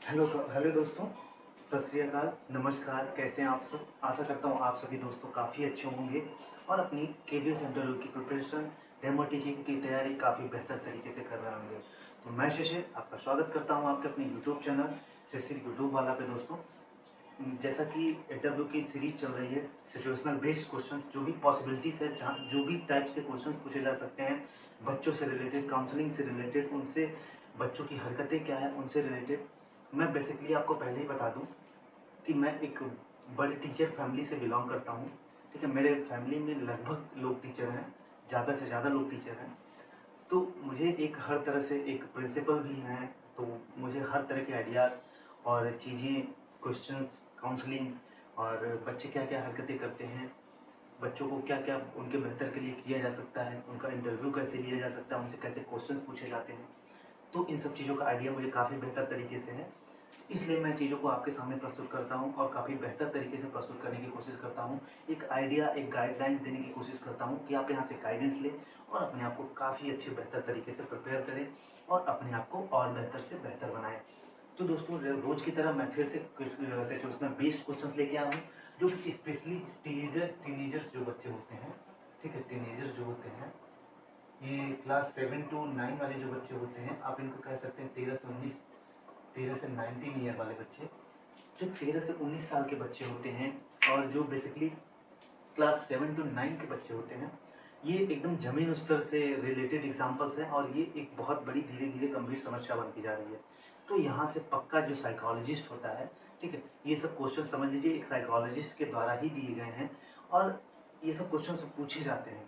Hello दोस्तों। सत श्री अकाल, नमस्कार। कैसे हैं आप सब? आशा करता हूँ आप सभी दोस्तों काफ़ी अच्छे होंगे और अपनी केवीएस इंटरव्यू की प्रिपरेशन, डेमो टीचिंग की तैयारी काफ़ी बेहतर तरीके से कर रहे होंगे। तो मैं शिशिर आपका स्वागत करता हूँ आपके अपने यूट्यूब चैनल शिशिर यूट्यूब वाला पे। दोस्तों, जैसा कि इंटरव्यू की सीरीज चल रही है, सिचुएशनल बेस्ड क्वेश्चंस, जो भी पॉसिबिलिटीज़ है, जहाँ जो भी टाइप्स के क्वेश्चंस पूछे जा सकते हैं बच्चों से रिलेटेड, काउंसलिंग से रिलेटेड, उनसे बच्चों की हरकतें क्या है उनसे रिलेटेड। मैं बेसिकली आपको पहले ही बता दूं कि मैं एक बड़े टीचर फैमिली से बिलोंग करता हूं। ठीक है, मेरे फैमिली में लगभग लोग टीचर हैं, ज़्यादा से ज़्यादा लोग टीचर हैं। तो मुझे एक हर तरह से एक प्रिंसिपल भी हैं, तो मुझे हर तरह के आइडियाज़ और चीज़ें, क्वेश्चंस, काउंसलिंग और बच्चे क्या क्या हरकतें करते हैं, बच्चों को क्या क्या उनके बेहतर के लिए किया जा सकता है, उनका इंटरव्यू कैसे लिया जा सकता है, उनसे कैसे क्वेश्चंस पूछे जाते हैं, तो इन सब चीज़ों का आइडिया मुझे काफ़ी बेहतर तरीके से है। इसलिए मैं चीज़ों को आपके सामने प्रस्तुत करता हूँ और काफ़ी बेहतर तरीके से प्रस्तुत करने की कोशिश करता हूँ। एक आइडिया, एक गाइडलाइंस देने की कोशिश करता हूँ कि आप यहाँ से गाइडेंस लें और अपने आप को काफ़ी अच्छे बेहतर तरीके से प्रिपेयर करें और अपने आप को और बेहतर से बेहतर बनाएं। तो दोस्तों, रोज़ की तरह मैं फिर से कुछ सिचुएशनल बेस्ड क्वेश्चंस लेके आया हूँ, जो कि स्पेशली टीनेजर्स जो बच्चे होते हैं, ठीक है, टीनेजर्स जो होते हैं, ये क्लास 7 to 9 वाले जो बच्चे होते हैं, आप इनको कह सकते हैं 13 से 19 ईयर वाले बच्चे, जो 13 से 19 साल के बच्चे होते हैं और जो बेसिकली क्लास 7 to 9 के बच्चे होते हैं, ये एकदम जमीन स्तर से रिलेटेड एग्जाम्पल्स हैं और ये एक बहुत बड़ी धीरे धीरे गंभीर समस्या बनती जा रही है। तो यहाँ से पक्का जो साइकोलॉजिस्ट होता है, ठीक है, ये सब क्वेश्चन समझ लीजिए एक साइकोलॉजिस्ट के द्वारा ही दिए गए हैं और ये सब क्वेश्चन पूछे जाते हैं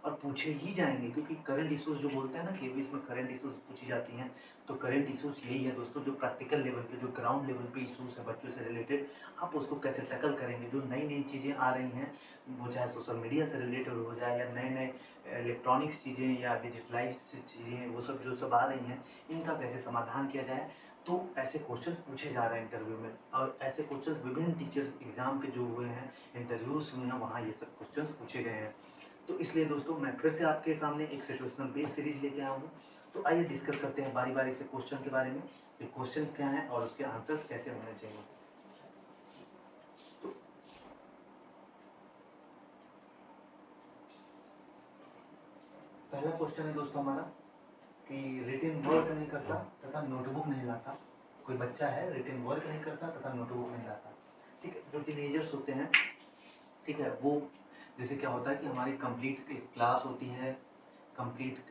और पूछे ही जाएंगे, क्योंकि करंट इश्यूज जो बोलते हैं ना, केवीएस में करंट इश्यूज पूछी जाती हैं, तो करंट इश्यूज यही है दोस्तों, जो प्रैक्टिकल लेवल पे, जो ग्राउंड लेवल पे इश्यूज है बच्चों से रिलेटेड, आप उसको कैसे टैकल करेंगे। जो नई नई चीज़ें आ रही हैं, वो चाहे सोशल मीडिया से रिलेटेड हो जाए या नए नए इलेक्ट्रॉनिक्स चीज़ें या डिजिटलाइज चीज़ें, वो सब जो सब आ रही हैं, इनका कैसे समाधान किया जाए। तो ऐसे क्वेश्चंस पूछे जा रहे हैं इंटरव्यू में और ऐसे क्वेश्चंस विभिन्न टीचर्स एग्जाम के जो हुए हैं, इंटरव्यूज हुए हैं, वहाँ ये सब क्वेश्चंस पूछे गए हैं। तो इसलिए दोस्तों, मैं फिर से आपके सामने एक सिचुएशनल बेस्ड सीरीज लेके आया हूँ। तो आइए डिस्कस करते हैं बारी बारी से क्वेश्चन के बारे में, कि क्वेश्चन क्या हैं और उसके आंसर्स कैसे होने चाहिए। तो पहला क्वेश्चन है दोस्तों हमारा कि रिटन वर्क नहीं करता तथा नोटबुक नहीं लाता। कोई बच्चा है, रिटन वर्क नहीं करता तथा नोटबुक नहीं लाता। ठीक है, जो टीनेजर्स होते हैं, ठीक है, वो जैसे क्या होता है कि हमारी कंप्लीट एक क्लास होती है, कंप्लीट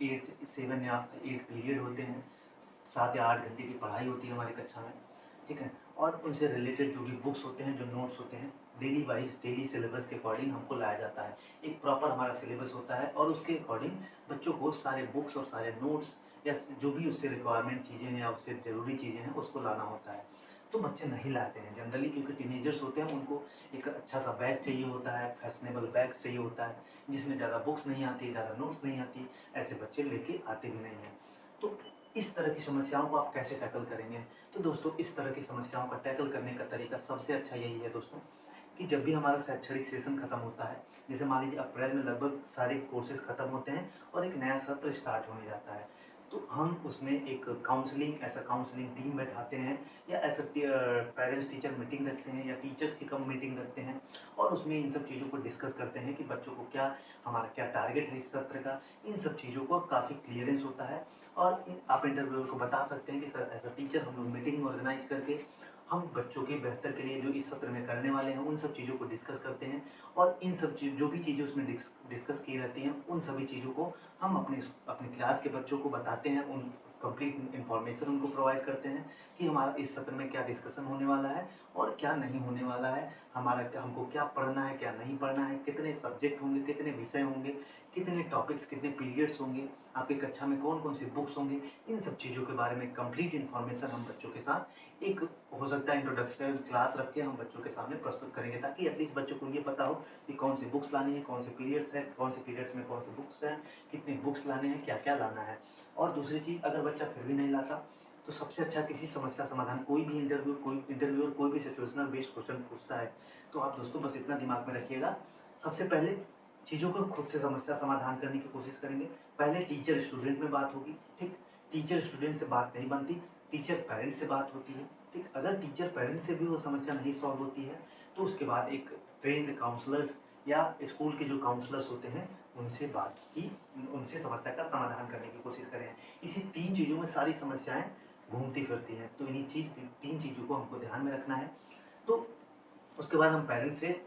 8 पीरियड होते हैं, 7 या 8 घंटे की पढ़ाई होती है हमारी कक्षा में, ठीक है, और उनसे रिलेटेड जो भी बुक्स होते हैं, जो नोट्स होते हैं, डेली वाइज डेली सिलेबस के अकॉर्डिंग हमको लाया जाता है। एक प्रॉपर हमारा सिलेबस होता है और उसके अकॉर्डिंग बच्चों को सारे बुक्स और सारे नोट्स या जो भी उससे रिक्वायरमेंट चीज़ें हैं या उससे ज़रूरी चीज़ें हैं, उसको लाना होता है। तो बच्चे नहीं लाते हैं जनरली, क्योंकि टीनेजर्स होते हैं, उनको एक अच्छा सा बैग चाहिए होता है, फैशनेबल बैग चाहिए होता है, जिसमें ज़्यादा बुक्स नहीं आती, ज़्यादा नोट्स नहीं आती। ऐसे बच्चे लेके आते भी नहीं हैं। तो इस तरह की समस्याओं को आप कैसे टैकल करेंगे? तो दोस्तों, इस तरह की समस्याओं का टैकल करने का तरीका सबसे अच्छा यही है दोस्तों, कि जब भी हमारा शैक्षणिक सेशन खत्म होता है, जैसे मान लीजिए अप्रैल में लगभग सारे कोर्सेज खत्म होते हैं और एक नया सत्र स्टार्ट होने जाता है, तो हम उसमें एक काउंसलिंग, ऐसा काउंसलिंग टीम बैठाते हैं या ऐसा पेरेंट्स टीचर मीटिंग रखते हैं या टीचर्स की कम मीटिंग रखते हैं और उसमें इन सब चीज़ों को डिस्कस करते हैं कि बच्चों को क्या, हमारा क्या टारगेट है इस सत्र का। इन सब चीज़ों को काफ़ी क्लियरेंस होता है और आप इंटरव्यूअर को बता सकते हैं कि सर, एज अ टीचर हम लोग मीटिंग ऑर्गेनाइज करके हम बच्चों के बेहतर के लिए जो इस सत्र में करने वाले हैं, उन सब चीज़ों को डिस्कस करते हैं और इन सब चीज़, जो भी चीज़ें उसमें डिस्कस की रहती हैं, उन सभी चीज़ों को हम अपने अपने क्लास के बच्चों को बताते हैं, उन कंप्लीट इन्फॉर्मेशन उनको प्रोवाइड करते हैं कि हमारा इस सत्र में क्या डिस्कशन होने वाला है और क्या नहीं होने वाला है, हमको क्या पढ़ना है, क्या नहीं पढ़ना है, कितने सब्जेक्ट होंगे, कितने विषय होंगे, कितने टॉपिक्स, कितने पीरियड्स होंगे, आपकी कक्षा में कौन कौन सी बुक्स होंगी। इन सब चीज़ों के बारे में कंप्लीट इन्फॉर्मेशन हम बच्चों के साथ एक, हो सकता है इंट्रोडक्शन क्लास रख के हम बच्चों के सामने प्रस्तुत करेंगे, ताकि एटलीस्ट बच्चों को ये पता हो कि कौन सी बुक्स लानी है, कौन से पीरियड्स हैं, कौन से पीरियड्स में कौन सी बुक्स हैं, कितनी बुक्स लाने हैं, क्या क्या लाना है। और दूसरी चीज़, अगर बच्चा फिर भी नहीं लाता, तो सबसे अच्छा किसी समस्या समाधान, कोई भी इंटरव्यूअर कोई भी सिचुएशनल बेस्ड क्वेश्चन पूछता है, तो आप दोस्तों बस इतना दिमाग में रखिएगा, सबसे पहले चीज़ों को खुद से समस्या समाधान करने की कोशिश करेंगे। पहले टीचर स्टूडेंट में बात होगी, ठीक, टीचर स्टूडेंट से बात नहीं बनती, टीचर पेरेंट्स से बात होती है। ठीक, अगर टीचर पेरेंट्स से भी वो समस्या नहीं सॉल्व होती है तो उसके बाद एक ट्रेन्ड काउंसलर्स या स्कूल के जो काउंसलर्स होते हैं उनसे बात की, उनसे समस्या का समाधान करने की कोशिश करें। इसी 3 चीज़ों में सारी समस्याएं घूमती फिरती हैं, तो इन्हीं 3 चीज़ों को हमको ध्यान में रखना है। तो उसके बाद हम पेरेंट्स से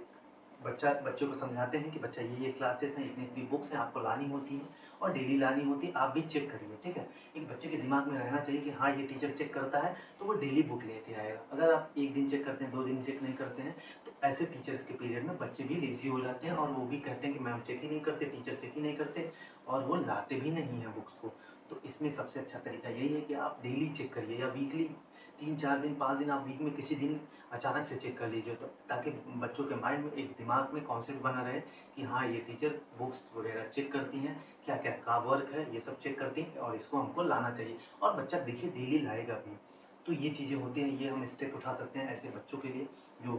बच्चों को समझाते हैं कि बच्चा ये क्लासेस हैं, इतनी बुक्स हैं, आपको लानी होती हैं और डेली लानी होती है, आप भी चेक करिए। ठीक है, एक बच्चे के दिमाग में रहना चाहिए कि हाँ, ये टीचर चेक करता है तो वो डेली बुक लेके आएगा। अगर आप 1 दिन चेक करते हैं, 2 दिन चेक नहीं करते हैं, तो ऐसे टीचर्स के पीरियड में बच्चे भी लेजी हो जाते हैं और वो भी कहते हैं कि मैम चेक ही नहीं करते, टीचर चेक ही नहीं करते, और वो लाते भी नहीं हैं बुक्स को। तो इसमें सबसे अच्छा तरीका यही है कि आप डेली चेक करिए, या वीकली 3-4 दिन, 5 दिन, आप वीक में किसी दिन अचानक से चेक कर लीजिए, तो ताकि बच्चों के माइंड में, एक दिमाग में कॉन्सेप्ट बना रहे कि हाँ, ये टीचर बुक्स वगैरह चेक करती हैं, क्या क्या का वर्क है ये सब चेक करती हैं और इसको हमको लाना चाहिए, और बच्चा देखिए डेली लाएगा भी। तो ये चीज़ें होती हैं, ये हम स्टेप उठा सकते हैं ऐसे बच्चों के लिए जो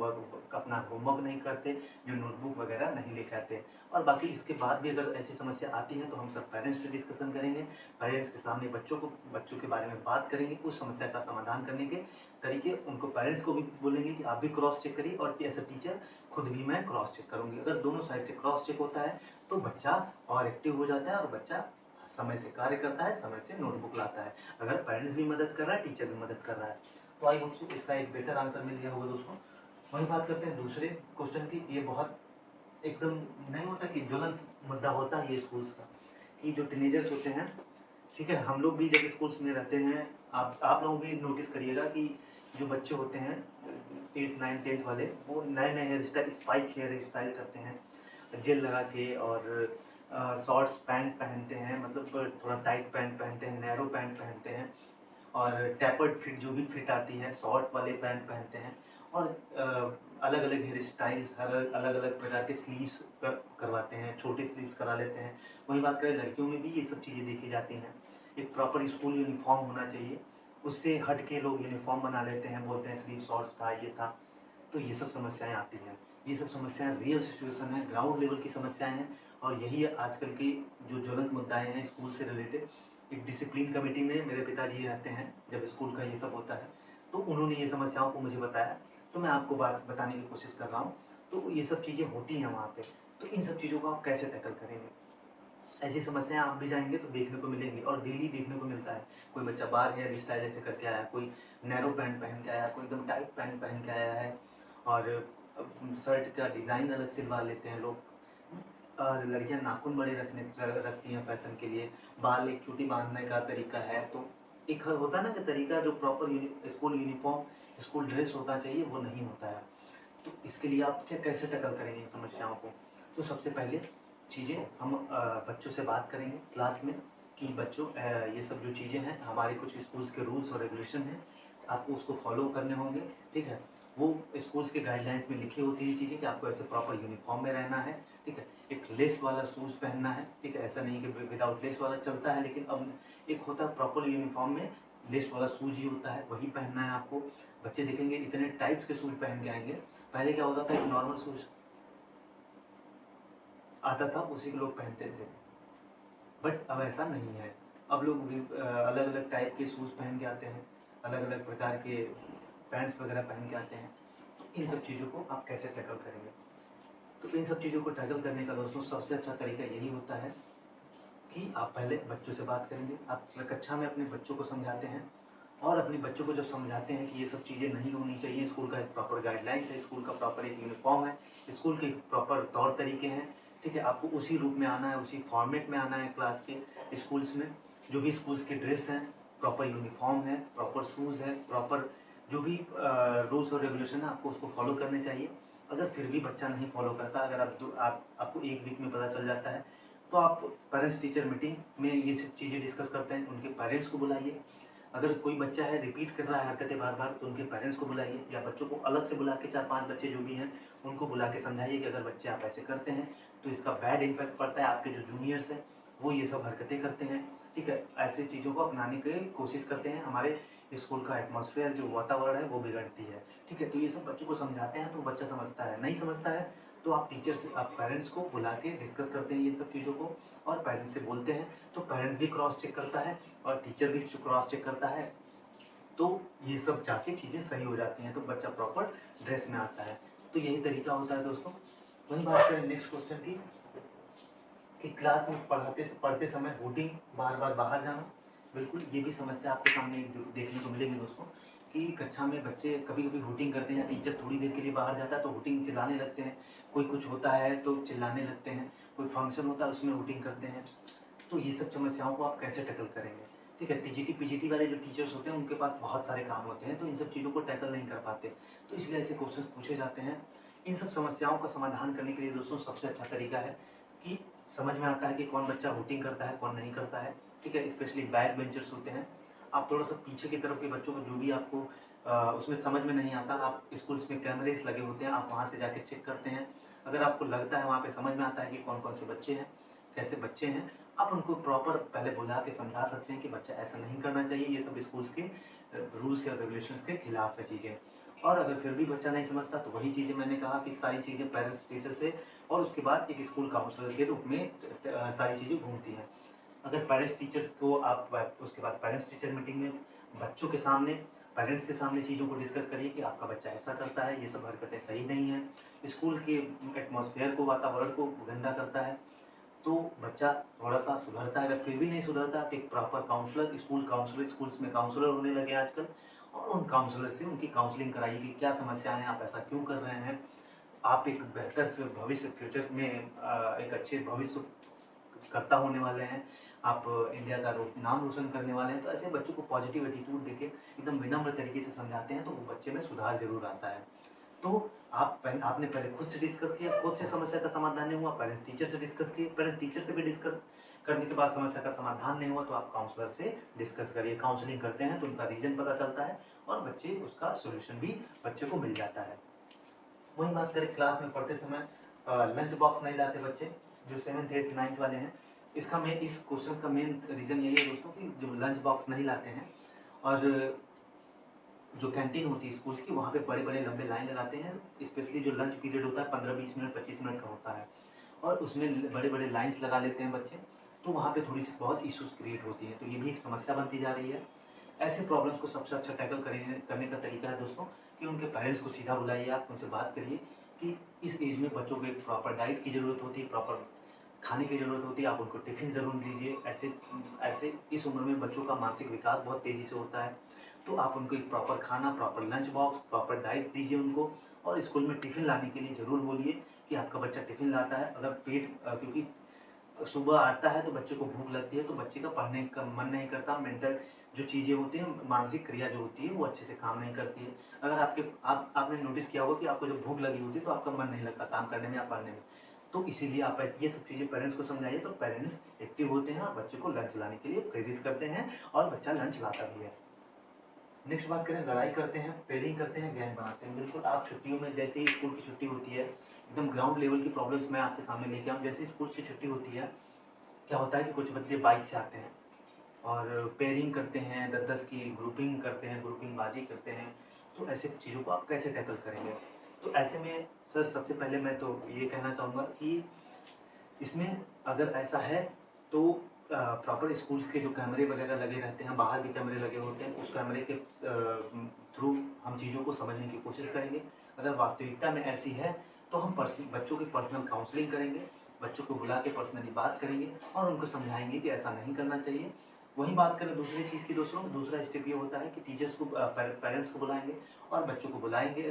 अपना होमवर्क नहीं करते, जो नोटबुक वगैरह नहीं लेके आते। और बाकी इसके बाद भी अगर ऐसी समस्या आती है तो हम सब पेरेंट्स से डिस्कशन करेंगे, पेरेंट्स के सामने बच्चों के बारे में बात करेंगे, उस समस्या का समाधान करने के तरीके उनको, पेरेंट्स को भी बोलेंगे कि आप भी क्रॉस चेक करिए, और एज अ टीचर खुद भी मैं क्रॉस चेक करूँगी। अगर दोनों साइड से क्रॉस चेक होता है तो बच्चा और एक्टिव हो जाता है और बच्चा समय से कार्य करता है, समय से नोटबुक लाता है। अगर पेरेंट्स भी मदद कर रहा है, टीचर भी मदद कर रहा है, तो आई होप सो इसका एक बेटर आंसर मिल गया होगा दोस्तों। वही बात करते हैं दूसरे क्वेश्चन की। ये बहुत एकदम नहीं होता कि ज्वलंत मुद्दा होता है ये स्कूल्स का, कि जो टीनेजर्स होते हैं, ठीक है, हम लोग भी जब स्कूल्स में रहते हैं, आप लोग भी नोटिस करिएगा कि जो बच्चे होते हैं 8, 9, 10th वाले, वो नए नए hair style, spike hair style करते हैं जेल लगा के, और शॉर्ट्स पैंट पहनते हैं, मतलब थोड़ा टाइट पैंट पहनते हैं, नैरो पैंट पहनते हैं, और टैपर्ड फिट जो भी फिट आती है, शॉर्ट वाले पैंट पहनते हैं, और अलग अलग हेयर स्टाइल्स, हर अलग अलग प्रकार के स्लीव्स करवाते हैं, छोटे स्लीव्स करा लेते हैं। वही बात करें लड़कियों में भी ये सब चीज़ें देखी जाती हैं। एक प्रॉपर स्कूल यूनिफॉर्म होना चाहिए, उससे हट के लोग यूनिफॉर्म बना लेते हैं, बोलते हैं स्लीव शॉर्ट्स था, ये था। तो ये सब समस्याएं आती हैं, ये सब समस्याएं रियल सिचुएशन है, ग्राउंड लेवल की समस्याएं हैं, और यही आजकल की जो ज्वलंत मुद्दाएं हैं स्कूल से रिलेटेड। एक डिसिप्लिन कमेटी में मेरे पिताजी रहते हैं, जब स्कूल का ये सब होता है तो उन्होंने ये समस्याओं को मुझे बताया, तो मैं आपको बात बताने की कोशिश कर रहा हूँ। तो ये सब चीज़ें होती हैं वहाँ पे, तो इन सब चीज़ों को आप कैसे टैकल करेंगे? ऐसी समस्याएं आप भी जाएंगे तो देखने को मिलेंगी, और डेली देखने को मिलता है। कोई बच्चा बार हेयर स्टाइल ऐसे करके आया, कोई नैरो पैंट पहन के आया, कोई एकदम टाइट पैंट पहन के आया है, और शर्ट का डिज़ाइन अलग सिलवा लेते हैं लोग, और लड़कियां नाखून बड़े रखती हैं फैशन के लिए, बाल एक चोटी बांधने का तरीका है। तो एक होता है ना कि तरीका, जो proper school uniform, school dress होना चाहिए, वो नहीं होता है। तो इसके लिए आप क्या कैसे टैकल करेंगे इन समस्याओं को? तो सबसे पहले चीज़ें हम बच्चों से बात करेंगे क्लास में कि बच्चों, ये सब जो चीज़ें हैं, हमारे कुछ स्कूल्स के रूल्स और रेगुलेशन हैं, आपको उसको फॉलो करने होंगे। ठीक है, वो स्कूल्स के गाइडलाइंस में लिखी होती है चीज़ें कि आपको ऐसे प्रॉपर यूनिफॉर्म में रहना है। ठीक है, एक लेस वाला शूज़ पहनना है। ठीक है, ऐसा नहीं कि विदाउट लेस वाला चलता है, लेकिन अब एक होता है प्रॉपर यूनिफॉर्म में लेस वाला शूज़ ही होता है, वही पहनना है आपको। बच्चे देखेंगे इतने टाइप्स के शूज़ पहन के आएंगे। पहले क्या होता था, एक नॉर्मल शूज़ आता था, उसी को लोग पहनते थे, बट अब ऐसा नहीं है। अब लोग अलग अलग टाइप के शूज़ पहन के आते हैं, अलग अलग प्रकार के पैंट्स वगैरह पहन के आते हैं। तो इन सब चीज़ों को आप कैसे टैकल करेंगे? तो इन सब चीज़ों को टैकल करने का दोस्तों सबसे अच्छा तरीका यही होता है कि आप पहले बच्चों से बात करेंगे। आप कक्षा में अपने बच्चों को समझाते हैं, और अपने बच्चों को जब समझाते हैं कि ये सब चीज़ें नहीं होनी चाहिए, स्कूल का एक प्रॉपर गाइडलाइंस है, स्कूल का प्रॉपर एक यूनिफॉर्म है, स्कूल के प्रॉपर तौर तरीके हैं। ठीक है, आपको उसी रूप में आना है, उसी फॉर्मेट में आना है क्लास के स्कूल्स में। जो भी स्कूल्स के ड्रेस हैं, प्रॉपर यूनिफॉर्म है, प्रॉपर शूज़ है, प्रॉपर जो भी रूल्स और रेगुलेशन है, आपको उसको फॉलो करने चाहिए। अगर फिर भी बच्चा नहीं फॉलो करता, अगर आपको 1 वीक में पता चल जाता है, तो आप पेरेंट्स टीचर मीटिंग में ये सब चीज़ें डिस्कस करते हैं, उनके पेरेंट्स को बुलाइए। अगर कोई बच्चा है रिपीट कर रहा है हरकतें बार बार, तो उनके पेरेंट्स को बुलाइए, या बच्चों को अलग से बुला के 4-5 बच्चे जो भी हैं उनको बुला के समझाइए कि अगर बच्चे आप ऐसे करते हैं तो इसका बैड इम्पैक्ट पड़ता है। आपके जो जूनियर्स हैं वो ये सब हरकतें करते हैं। ठीक है, ऐसे चीज़ों को अपनाने की कोशिश करते हैं, हमारे स्कूल का एटमॉस्फेयर जो वातावरण है वो बिगड़ती है। ठीक है, तो ये सब बच्चों को समझाते हैं तो बच्चा समझता है, नहीं समझता है तो आप टीचर से, आप पेरेंट्स को बुला के डिस्कस करते हैं ये सब चीज़ों को, और पेरेंट्स से बोलते हैं, तो पेरेंट्स भी क्रॉस चेक करता है और टीचर भी क्रॉस चेक करता है, तो ये सब जाके चीज़ें सही हो जाती हैं, तो बच्चा प्रॉपर ड्रेस में आता है। तो यही तरीका होता है दोस्तों। वही बात करें नेक्स्ट क्वेश्चन की, कि क्लास में पढ़ते समय हुटिंग, बार बार बाहर जाना। बिल्कुल ये भी समस्या आपके सामने देखने को मिलेगी दोस्तों, कि कक्षा में बच्चे कभी कभी हुटिंग करते हैं, टीचर थोड़ी देर के लिए बाहर जाता है तो हुटिंग चिल्लाने लगते हैं, कोई कुछ होता है तो चिल्लाने लगते हैं, कोई फंक्शन होता है उसमें हुटिंग करते हैं। तो ये सब समस्याओं को आप कैसे टैकल करेंगे? ठीक है, टीजीटी पीजीटी वाले जो टीचर्स होते हैं उनके पास बहुत सारे काम होते हैं, तो इन सब चीज़ों को टैकल नहीं कर पाते, तो इसलिए ऐसे क्वेश्चंस पूछे जाते हैं। इन सब समस्याओं का समाधान करने के लिए दोस्तों सबसे अच्छा तरीका है कि समझ में आता है कि कौन बच्चा हुटिंग करता है, कौन नहीं करता है। ठीक है, स्पेशली बैक बेंचर्स होते हैं, आप थोड़ा सा पीछे की तरफ के बच्चों को जो भी आपको उसमें समझ में नहीं आता, आप स्कूल्स में कैमरेज लगे होते हैं, आप वहाँ से जाके चेक करते हैं। अगर आपको लगता है वहाँ पे समझ में आता है कि कौन कौन से बच्चे हैं, कैसे बच्चे हैं, आप उनको प्रॉपर पहले बुला के समझा सकते हैं कि बच्चा ऐसा नहीं करना चाहिए, ये सब स्कूल्स के रूल्स या रेगुलेशंस के खिलाफ है चीज़ें। और अगर फिर भी बच्चा नहीं समझता तो वही चीज़ें मैंने कहा कि सारी चीज़ें पेरेंट्स टीचर से और उसके बाद एक स्कूल काउंसलर के रूप में सारी चीज़ें घूमती हैं। अगर पेरेंट्स टीचर्स को आप उसके बाद पेरेंट्स टीचर मीटिंग में बच्चों के सामने, पेरेंट्स के सामने चीज़ों को डिस्कस करिए कि आपका बच्चा ऐसा करता है, ये सब हरकतें सही नहीं हैं, स्कूल के एटमॉस्फेयर को, वातावरण को गंदा करता है, तो बच्चा थोड़ा-सा सुधरता है। अगर फिर भी नहीं सुधरता तो एक proper counsellor, school counsellor, schools में काउंसलर होने लगे आजकल, और उन काउंसलर से उनकी काउंसलिंग कराइए कि क्या समस्याएँ हैं, आप ऐसा क्यों कर रहे हैं। आप एक बेहतर भविष्य, फ्यूचर में एक अच्छे भविष्य कर्ता होने वाले हैं, आप इंडिया का नाम रोशन करने वाले हैं, तो ऐसे बच्चों को पॉजिटिव एटीट्यूड देके एकदम विनम्र तरीके से समझाते हैं, तो वो बच्चे में सुधार ज़रूर आता है। तो आपने पहले खुद से डिस्कस किया, खुद से समस्या का समाधान नहीं हुआ, पेरेंट्स टीचर से डिस्कस किए, पेरेंट्स टीचर से भी डिस्कस करने के बाद समस्या का समाधान नहीं हुआ, तो आप काउंसलर से डिस्कस करिए। काउंसलिंग करते हैं तो उनका रीज़न पता चलता है और बच्चे उसका सॉल्यूशन भी बच्चे को मिल जाता है। वही बात करें क्लास में पढ़ते समय लंच बॉक्स नहीं लाते बच्चे, जो 7th 8th 9th वाले हैं, इसका मेन, इस क्वेश्चन का मेन रीज़न यही है दोस्तों कि जो लंच बॉक्स नहीं लाते हैं और जो कैंटीन होती है स्कूल की, वहाँ पे बड़े बड़े लंबे लाइन लगाते हैं, स्पेशली जो लंच पीरियड होता है 15-20 मिनट 25 मिनट का होता है, और उसमें बड़े बड़े लाइन्स लगा लेते हैं बच्चे, तो वहाँ पे थोड़ी सी बहुत इश्यूज़ क्रिएट होती है, तो ये भी एक समस्या बनती जा रही है। ऐसे प्रॉब्लम्स को सबसे अच्छा टैकल करने का तरीका है दोस्तों कि उनके पेरेंट्स को सीधा बुलाइए, आप उनसे बात करिए कि इस एज में बच्चों को एक प्रॉपर डाइट की ज़रूरत होती है, प्रॉपर खाने की ज़रूरत होती है, आप उनको टिफ़िन ज़रूर दीजिए। ऐसे ऐसे इस उम्र में बच्चों का मानसिक विकास बहुत तेज़ी से होता है, तो आप उनको एक प्रॉपर खाना, proper lunch box, proper diet दीजिए उनको, और स्कूल में टिफ़िन लाने के लिए ज़रूर बोलिए कि आपका बच्चा टिफ़िन लाता है। अगर क्योंकि सुबह आता है तो बच्चे को भूख लगती है, तो बच्चे का पढ़ने का मन नहीं करता, मेंटल जो चीज़ें होती हैं, मानसिक क्रिया जो होती है वो अच्छे से काम नहीं करती है। अगर आपने नोटिस किया होगा कि आपको जब भूख लगी होती है तो आपका मन नहीं लगता काम करने में या पढ़ने में। तो इसीलिए आप ये सब चीज़ें पेरेंट्स को समझाइए, तो पेरेंट्स एक्टिव होते हैं और बच्चे को लंच लाने के लिए प्रेरित करते हैं और बच्चा लंच लाता भी है। नेक्स्ट बात करें, लड़ाई करते हैं, पेयरिंग करते हैं, गैंग बनाते हैं। बिल्कुल, आप छुट्टियों में जैसे ही स्कूल की छुट्टी होती है, एकदम ग्राउंड लेवल की प्रॉब्लम्स मैं आपके सामने लेके आऊँ। जैसे ही स्कूल की छुट्टी होती है, क्या होता है कि कुछ बच्चे बाइक से आते हैं और पेयरिंग करते हैं, 10-10 की ग्रुपिंग करते हैं, ग्रुपिंग बाजी करते हैं। तो ऐसे चीज़ों को आप कैसे टैकल करेंगे? तो ऐसे में सर सबसे पहले मैं तो ये कहना चाहूँगा कि इसमें अगर ऐसा है तो प्रॉपर स्कूल्स के जो कैमरे वगैरह लगे रहते हैं, बाहर भी कैमरे लगे होते हैं, उस कैमरे के थ्रू हम चीज़ों को समझने की कोशिश करेंगे। अगर वास्तविकता में ऐसी है तो हम बच्चों की पर्सनल काउंसलिंग करेंगे, बच्चों को बुला के पर्सनली बात करेंगे और उनको समझाएंगे कि ऐसा नहीं करना चाहिए। वहीं बात करें दूसरी चीज़ की दोस्तों, दूसरा स्टेप ये होता है कि टीचर्स को, पेरेंट्स को बुलाएंगे और बच्चों को बुलाएंगे,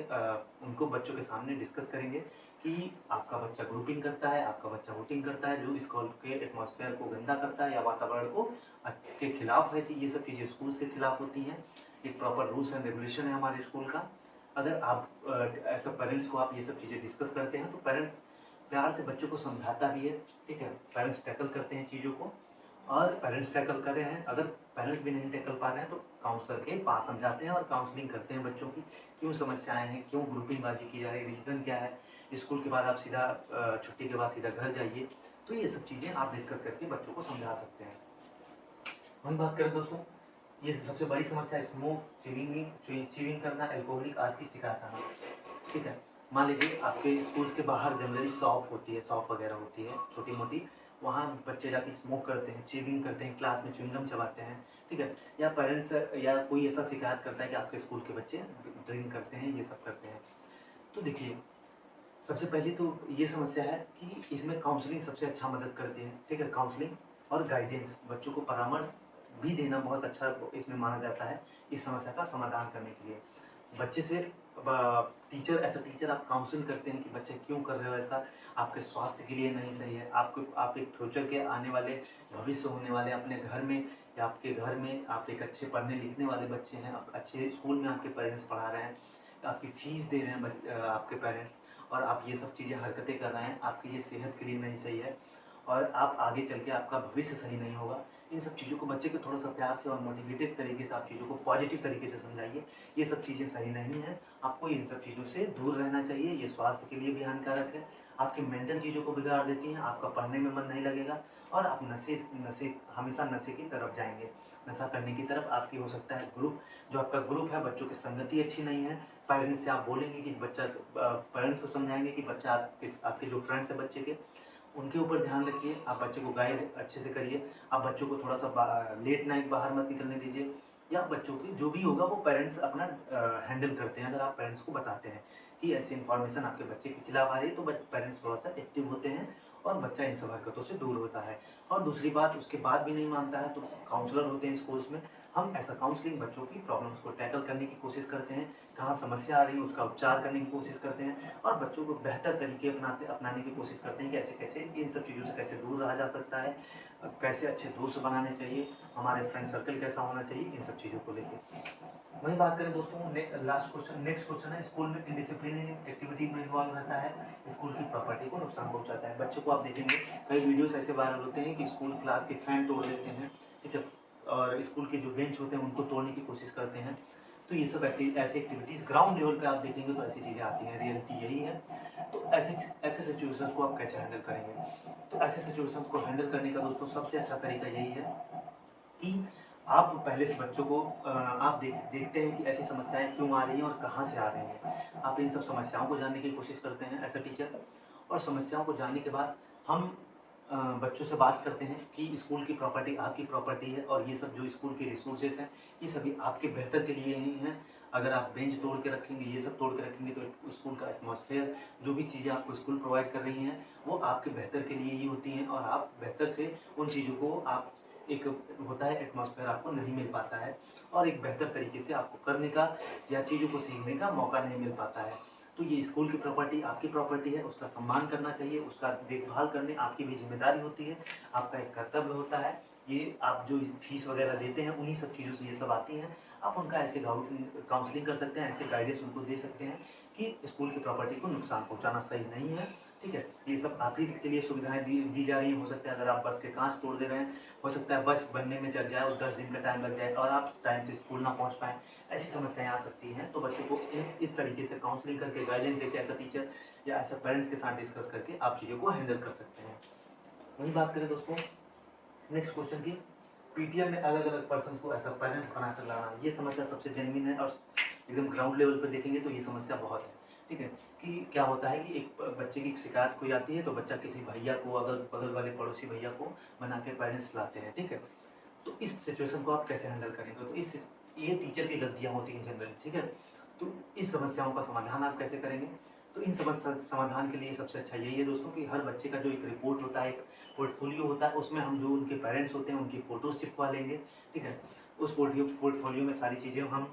उनको बच्चों के सामने डिस्कस करेंगे कि आपका बच्चा ग्रुपिंग करता है, आपका बच्चा वोटिंग करता है, जो स्कूल के एटमॉस्फेयर को गंदा करता है या वातावरण को के खिलाफ है। ये सब चीज़ें स्कूल के खिलाफ होती हैं। एक प्रॉपर रूल्स एंड रेगुलेशन है हमारे स्कूल का। अगर आप ऐसा पेरेंट्स को आप ये सब चीज़ें डिस्कस करते हैं तो पेरेंट्स प्यार से बच्चों को समझाता भी है, ठीक है। पेरेंट्स टैकल करते हैं चीज़ों को, और पेरेंट्स टैकल कर रहे हैं, अगर पेरेंट्स भी नहीं टैकल पा रहे हैं तो काउंसलर के पास समझाते हैं और काउंसलिंग करते हैं बच्चों की, क्यों समस्याएं हैं, क्यों ग्रुपिंगबाजी की जा रही है, रीज़न क्या है। स्कूल के बाद आप सीधा छुट्टी के बाद सीधा घर जाइए, तो ये सब चीज़ें आप डिस्कस करके बच्चों को समझा सकते हैं। वही बात करें दोस्तों, ये सबसे बड़ी समस्या स्मोक, च्यूइंग करना, एल्कोहलिक आदि की शिकायत आना, ठीक है। मान लीजिए आपके स्कूल्स के बाहर जनरली शॉप होती है, शॉप वगैरह होती है छोटी मोटी, वहाँ बच्चे जाके स्मोक करते हैं, च्युइंग करते हैं, क्लास में च्युइंगम चबाते हैं, ठीक है। या पेरेंट्स या कोई ऐसा शिकायत करता है कि आपके स्कूल के बच्चे ड्रिंक करते हैं, ये सब करते हैं। तो देखिए, सबसे पहले तो ये समस्या है कि इसमें काउंसलिंग सबसे अच्छा मदद करती है, ठीक है। काउंसलिंग और गाइडेंस, बच्चों को परामर्श भी देना बहुत अच्छा इसमें माना जाता है इस समस्या का समाधान करने के लिए। बच्चे से टीचर, एज अ टीचर आप काउंसलिंग करते हैं कि बच्चे क्यों कर रहे हो ऐसा, आपके स्वास्थ्य के लिए नहीं सही है, आपको आप एक फ्यूचर के आने वाले भविष्य होने वाले अपने घर में या आपके घर में आप एक अच्छे पढ़ने लिखने वाले बच्चे हैं, आप अच्छे स्कूल में आपके पेरेंट्स पढ़ा रहे हैं, आपकी फ़ीस दे रहे हैं आपके पेरेंट्स, और आप ये सब चीज़ें हरकतें कर रहे हैं, आपकी ये सेहत के लिए नहीं सही है और आप आगे चल के आपका भविष्य सही नहीं होगा। इन सब चीज़ों को बच्चे को थोड़ा सा प्यार से और मोटिवेटेड तरीके से आप चीज़ों को पॉजिटिव तरीके से समझाइए। ये सब चीज़ें सही नहीं हैं, आपको इन सब चीज़ों से दूर रहना चाहिए, ये स्वास्थ्य के लिए भी हानिकारक है, आपकी मेंटल चीज़ों को बिगाड़ देती हैं, आपका पढ़ने में मन नहीं लगेगा और आप नशे हमेशा नशे की तरफ जाएंगे, नशा करने की तरफ आपकी हो सकता है ग्रुप, जो आपका ग्रुप है, बच्चों की संगति अच्छी नहीं है। पेरेंट्स से आप बोलेंगे कि बच्चा, पेरेंट्स को समझाएंगे कि बच्चा आपके जो फ्रेंड्स हैं बच्चे के, उनके ऊपर ध्यान रखिए, आप बच्चे को गाइड अच्छे से करिए, आप बच्चों को थोड़ा सा लेट नाइट बाहर मत निकलने दीजिए, या बच्चों की जो भी होगा वो पेरेंट्स अपना हैंडल करते हैं। अगर आप पेरेंट्स को बताते हैं कि ऐसी इन्फॉर्मेशन आपके बच्चे के खिलाफ आ रही है तो पेरेंट्स थोड़ा सा एक्टिव होते हैं और बच्चा इन सब हरकतों से दूर होता है। और दूसरी बात, उसके बाद भी नहीं मानता है तो काउंसलर होते हैं स्कूल्स में, हम ऐसा काउंसलिंग बच्चों की प्रॉब्लम्स को टैकल करने की कोशिश करते हैं, कहाँ समस्या आ रही है उसका उपचार करने की कोशिश करते हैं और बच्चों को बेहतर तरीके अपनाने की कोशिश करते हैं कि ऐसे कैसे इन सब चीज़ों से कैसे दूर रहा जा सकता है, कैसे अच्छे दोस्त बनाने चाहिए, हमारे फ्रेंड सर्कल कैसा होना चाहिए, इन सब चीज़ों को लेके। वही बात करें दोस्तों, लास्ट क्वेश्चन, नेक्स्ट क्वेश्चन है, स्कूल में इंडिसिप्लिनरी एक्टिविटी में इन्वॉल्व रहता है, स्कूल की प्रॉपर्टी को नुकसान पहुंचाता है। बच्चों को आप देखेंगे कई वीडियोस ऐसे वायरल होते हैं कि स्कूल क्लास के फैन तोड़ देते हैं, ठीक है, और स्कूल के जो बेंच होते हैं उनको तोड़ने की कोशिश करते हैं। तो ये सब ऐसी एक्टिविटीज़ ग्राउंड लेवल पे आप देखेंगे तो ऐसी चीज़ें आती हैं, रियलिटी यही है। तो ऐसे ऐसे सिचुएशंस को आप कैसे हैंडल करेंगे? तो ऐसे सिचुएशंस को हैंडल करने का दोस्तों सबसे अच्छा तरीका यही है कि आप पहले से बच्चों को आप देखते हैं कि ऐसी समस्याएं क्यों आ रही हैं और कहाँ से आ रही हैं। आप इन सब समस्याओं को जानने की कोशिश करते हैं एज अ टीचर, और समस्याओं को जानने के बाद हम बच्चों से बात करते हैं कि स्कूल की प्रॉपर्टी आपकी प्रॉपर्टी है और ये सब जो स्कूल के रिसोर्सेस हैं ये सभी आपके बेहतर के लिए ही हैं। अगर आप बेंच तोड़ के रखेंगे, ये सब तोड़ के रखेंगे तो स्कूल का एटमॉस्फेयर, जो भी चीज़ें आपको स्कूल प्रोवाइड कर रही हैं वो आपके बेहतर के लिए ही होती हैं और आप बेहतर से उन चीज़ों को आप, एक होता है एटमॉस्फेयर आपको नहीं मिल पाता है और एक बेहतर तरीके से आपको करने का या चीज़ों को सीखने का मौका नहीं मिल पाता है। तो ये स्कूल की प्रॉपर्टी आपकी प्रॉपर्टी है, उसका सम्मान करना चाहिए, उसका देखभाल करने आपकी भी जिम्मेदारी होती है, आपका एक कर्तव्य होता है। ये आप जो फीस वगैरह देते हैं उन्हीं सब चीज़ों से ये सब आती हैं। आप उनका ऐसे काउंसलिंग कर सकते हैं, ऐसे गाइडेंस उनको दे सकते हैं कि स्कूल की प्रॉपर्टी को नुकसान पहुँचाना सही नहीं है, ठीक है। ये सब आप ही के लिए सुविधाएं दी जा रही हैं। हो सकता है अगर आप बस के कांच तोड़ दे रहे हैं, हो सकता है बस बनने में चल जाए और 10 दिन का टाइम लग जाए और आप टाइम से स्कूल ना पहुंच पाएँ, ऐसी समस्याएं आ सकती हैं। तो बच्चों को इस तरीके से काउंसलिंग करके, गाइडेंस देके, ऐसा टीचर या ऐसा पेरेंट्स के साथ डिस्कस करके आप चीज़ों को हैंडल कर सकते हैं। वही बात करें दोस्तों नेक्स्ट क्वेश्चन की, पीटीएम में अलग अलग पर्सन को ऐसा पेरेंट्स बनाकर लाना, ये समस्या सबसे जेन्युइन है और एकदम ग्राउंड लेवल पर देखेंगे तो ये समस्या बहुत है, ठीक है। कि क्या होता है कि एक बच्चे की शिकायत कोई आती है तो बच्चा किसी भैया को, अगल बगल वाले पड़ोसी भैया को बना के पेरेंट्स लाते हैं, ठीक है। तो इस सिचुएशन को आप कैसे हैंडल करेंगे? तो ये टीचर की गलतियाँ होती हैं जनरली, ठीक है। तो इस समस्याओं का समाधान आप कैसे करेंगे? तो इन समस्या समाधान के लिए सबसे अच्छा यही है दोस्तों कि हर बच्चे का जो एक रिपोर्ट होता है, एक पोर्टफोलियो होता है, उसमें हम जो उनके पेरेंट्स होते हैं उनकी फ़ोटोज़ चिपकवा लेंगे, ठीक है। उस पोर्टफोलियो में सारी चीज़ें हम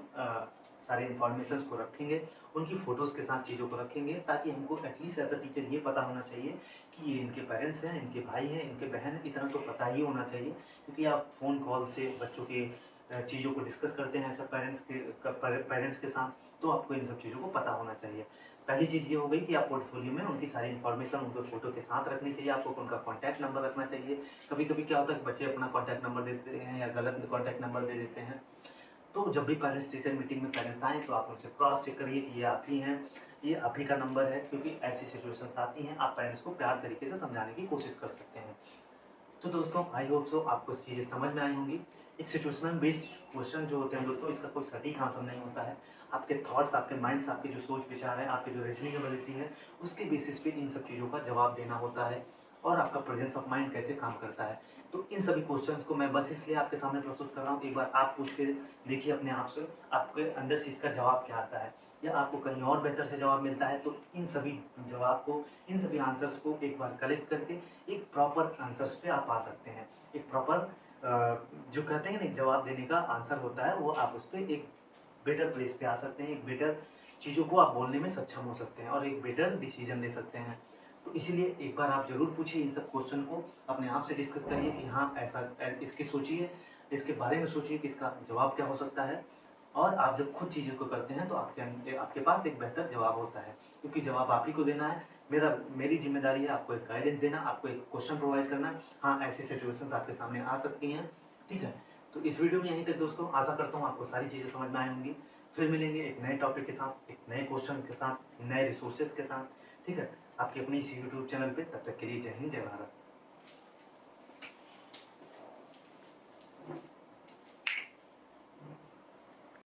सारे इन्फॉर्मेशंस को रखेंगे, उनकी फ़ोटोज़ के साथ चीज़ों को रखेंगे ताकि हमको एटलीस्ट एज़ अ टीचर ये पता होना चाहिए कि ये इनके पेरेंट्स हैं, इनके भाई हैं, इनके बहन हैं, इतना तो पता ही होना चाहिए। क्योंकि आप फ़ोन कॉल से बच्चों के चीज़ों को डिस्कस करते हैं ऐसा पेरेंट्स के साथ, तो आपको इन सब चीज़ों को पता होना चाहिए। पहली चीज़ ये हो गई कि आप पोर्टफोलियो में उनकी सारी इन्फॉर्मेशन उनके फ़ोटो के साथ रखनी चाहिए, आपको उनका कॉन्टैक्ट नंबर रखना चाहिए। कभी-कभी क्या होता है कि बच्चे अपना कॉन्टैक्ट नंबर दे देते हैं या गलत कॉन्टैक्ट नंबर दे देते हैं। तो जब भी पेरेंट्स टीचर मीटिंग में पेरेंट्स आएँ तो आप उनसे क्रॉस चेक करिए कि ये आप ही हैं, ये आप ही का नंबर है, क्योंकि ऐसी सिचुएशंस आती हैं, आप पेरेंट्स को प्यार तरीके से समझाने की कोशिश कर सकते हैं। तो दोस्तों आई होप सो आपको चीज़ें समझ में आई होंगी। एक सिचुएशनल बेस्ड क्वेश्चन जो होते हैं दोस्तों, इसका कोई सटीक आंसर नहीं होता है। आपके थॉट्स, आपके माइंड्स, आपके जो सोच विचार है, आपकी जो रीजनिंग एबिलिटी है, उसके बेसिस पे इन सब चीज़ों का जवाब देना होता है और आपका प्रेजेंस ऑफ माइंड कैसे काम करता है। तो इन सभी क्वेश्चंस को मैं बस इसलिए आपके सामने प्रस्तुत कर रहा हूँ, एक बार आप पूछ के देखिए अपने आप से, आपके अंदर से इसका जवाब क्या आता है, या आपको कहीं और बेहतर से जवाब मिलता है। तो इन सभी जवाब को, इन सभी आंसर्स को एक बार कलेक्ट करके एक प्रॉपर आंसर्स पे आप आ सकते हैं। एक प्रॉपर जो कहते हैं ना, एक जवाब देने का आंसर होता है, वो आप उस पर एक बेटर प्लेस पे आ सकते हैं, एक बेटर चीज़ों को आप बोलने में सक्षम हो सकते हैं और एक बेटर डिसीजन ले सकते हैं। तो इसीलिए एक बार आप ज़रूर पूछिए इन सब क्वेश्चन को, अपने आप से डिस्कस करिए कि हाँ ऐसा इसकी सोचिए, इसके बारे में सोचिए कि इसका जवाब क्या हो सकता है। और आप जब खुद चीज़ों को करते हैं तो आपके पास एक बेहतर जवाब होता है, क्योंकि जवाब आप ही को देना है। मेरी जिम्मेदारी है आपको एक गाइडेंस देना, आपको एक क्वेश्चन प्रोवाइड करना। हाँ, ऐसी सिचुएशंस आपके सामने आ सकती हैं, ठीक है। तो इस वीडियो में यहीं तक दोस्तों, आशा करता हूँ आपको सारी चीज़ें समझ में आई होंगी। फिर मिलेंगे एक नए टॉपिक के साथ, एक नए क्वेश्चन के साथ, नए रिसोर्सेज के साथ, ठीक है, आपके अपने इस यूट्यूब चैनल पे। तब तक के लिए जय हिंद, जय भारत।